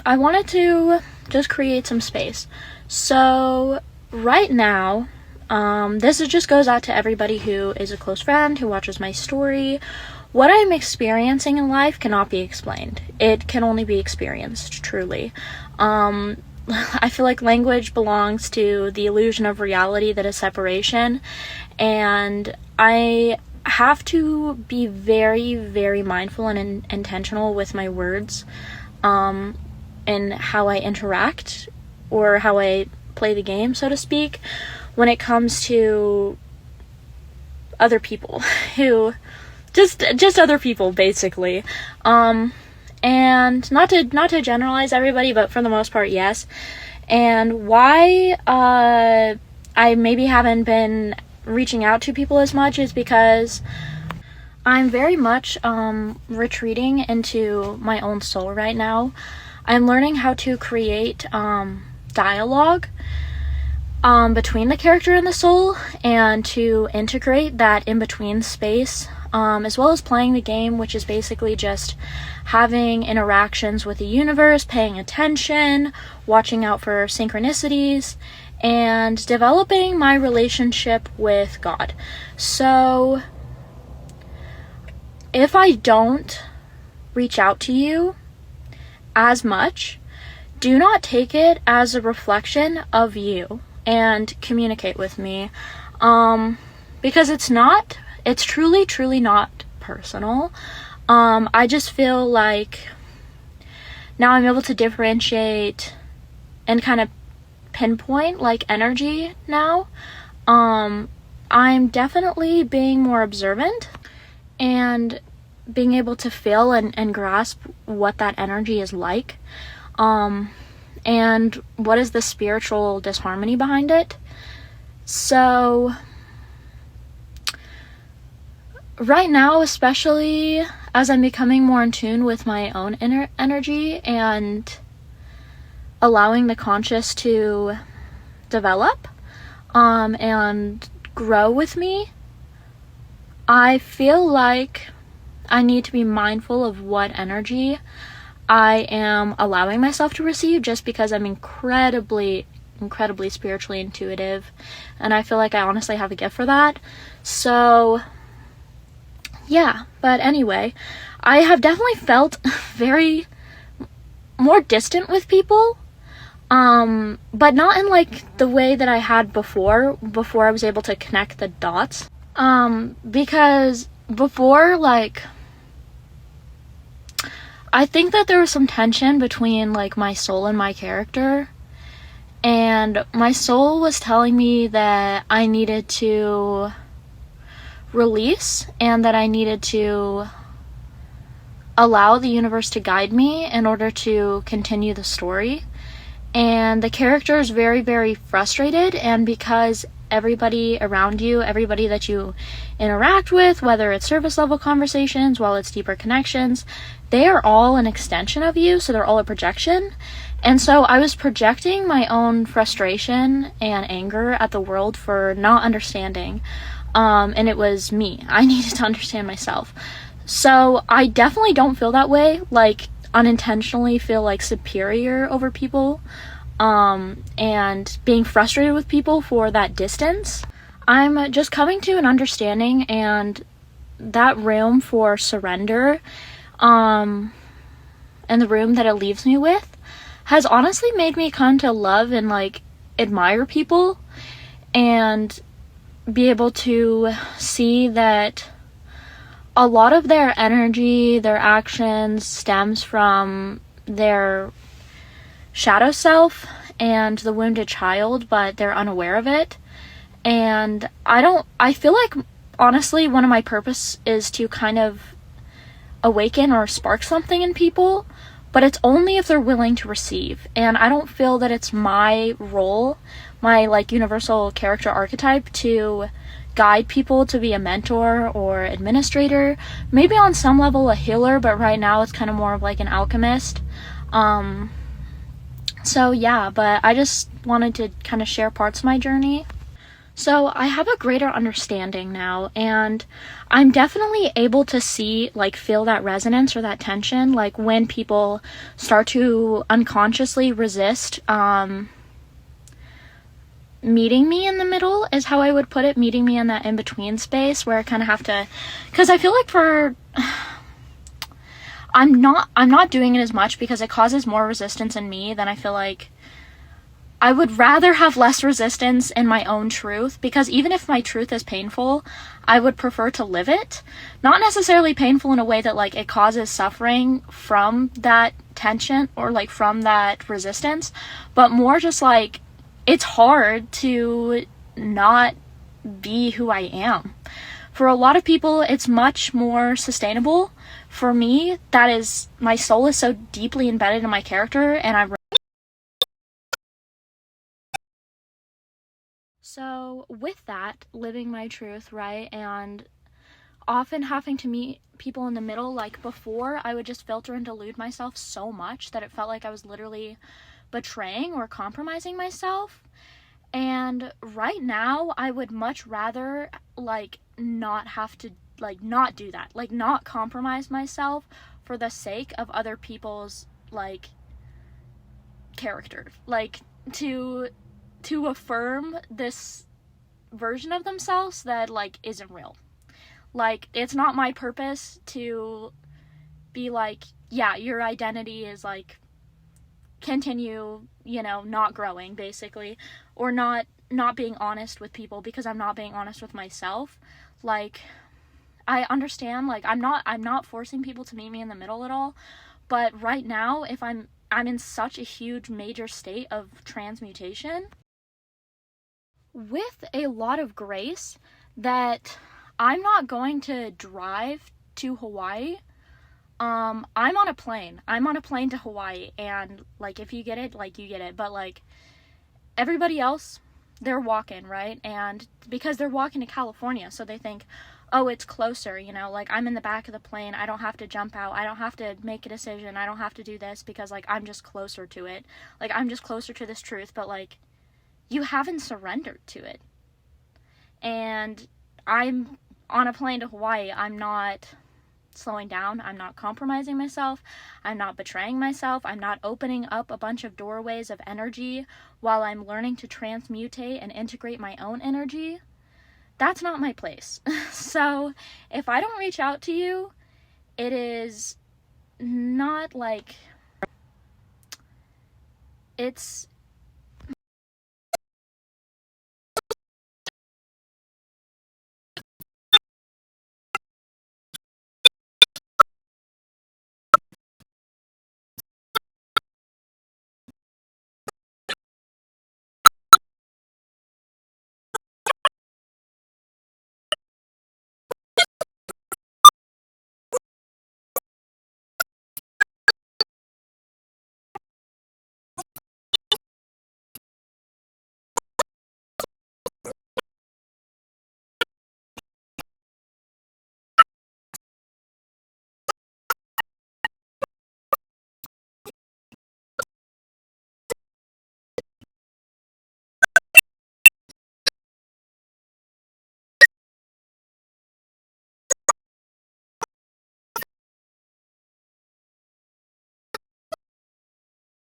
I wanted to just create some space. So right now, just goes out to everybody who is a close friend, who watches my story. What I'm experiencing in life cannot be explained. It can only be experienced, truly. I feel like language belongs to the illusion of reality that is separation, and I have to be very, very mindful and intentional with my words, and how I interact, or how I play the game, so to speak, when it comes to other people who just other people, basically. And not to generalize everybody, but for the most part, yes. And why I maybe haven't been reaching out to people as much is because I'm very much retreating into my own soul right now. I'm learning how to create dialogue between the character and the soul, and to integrate that in-between space, as well as playing the game, which is basically just having interactions with the universe, paying attention, watching out for synchronicities, and developing my relationship with God. So if I don't reach out to you as much, do not take it as a reflection of you and communicate with me, because it's truly not personal. I just feel like now I'm able to differentiate and kind of pinpoint like energy now. I'm definitely being more observant and being able to feel and grasp what that energy is like, and what is the spiritual disharmony behind it. So right now, especially as I'm becoming more in tune with my own inner energy and allowing the conscious to develop and grow with me, I feel like I need to be mindful of what energy I am allowing myself to receive, just because I'm incredibly spiritually intuitive, and I feel like I honestly have a gift for that. So yeah, but anyway, I have definitely felt very more distant with people, but not in like the way that I had before I was able to connect the dots, because before, like, I think that there was some tension between like my soul and my character, and my soul was telling me that I needed to release and that I needed to allow the universe to guide me in order to continue the story. And the character is very, very frustrated, and because everybody around you, everybody that you interact with, whether it's surface level conversations, while it's deeper connections, they are all an extension of you, so they're all a projection. And so I was projecting my own frustration and anger at the world for not understanding, and it was me. I needed to understand myself. So I definitely don't feel that way, like unintentionally feel like superior over people, and being frustrated with people for that distance. I'm just coming to an understanding, and that room for surrender, and the room that it leaves me with, has honestly made me come to love and like admire people, and be able to see that a lot of their energy, their actions, stems from their shadow self and the wounded child, but they're unaware of it. And I feel like, honestly, one of my purpose is to kind of awaken or spark something in people, but it's only if they're willing to receive. And I don't feel that it's my role, my like universal character archetype, to guide people to be a mentor or administrator. Maybe on some level a healer, but right now it's kind of more of like an alchemist. So yeah, but I just wanted to kind of share parts of my journey. So I have a greater understanding now, and I'm definitely able to see, like, feel that resonance or that tension, like when people start to unconsciously resist meeting me in the middle, is how I would put it, meeting me in that in-between space where I kind of have to, because I feel like I'm not doing it as much because it causes more resistance in me than I feel like I would rather have less resistance in my own truth, because even if my truth is painful, I would prefer to live it. Not necessarily painful in a way that, like, it causes suffering from that tension or, like, from that resistance, but more just, like, it's hard to not be who I am. For a lot of people, it's much more sustainable. For me, that is, my soul is so deeply embedded in my character, and so with that, living my truth, right, and often having to meet people in the middle, like before, I would just filter and delude myself so much that it felt like I was literally betraying or compromising myself. And right now, I would much rather, like, not have to, like, not do that, like, not compromise myself for the sake of other people's, like, character, like, to affirm this version of themselves that, like, isn't real. Like, it's not my purpose to be like, yeah, your identity is, like, continue, not growing, basically, or not being honest with people because I'm not being honest with myself. Like, I understand, like, I'm not forcing people to meet me in the middle at all, but right now, if I'm in such a huge major state of transmutation with a lot of grace that I'm not going to drive to Hawaii. I'm on a plane. I'm on a plane to Hawaii, and, like, if you get it, like, you get it. But, like, everybody else, they're walking, right? And because they're walking to California, so they think, oh, it's closer, like, I'm in the back of the plane. I don't have to jump out. I don't have to make a decision. I don't have to do this because, like, I'm just closer to it. Like, I'm just closer to this truth, but, like, you haven't surrendered to it. And I'm on a plane to Hawaii. I'm not slowing down. I'm not compromising myself. I'm not betraying myself. I'm not opening up a bunch of doorways of energy while I'm learning to transmutate and integrate my own energy. That's not my place. So if I don't reach out to you, it is not like, it's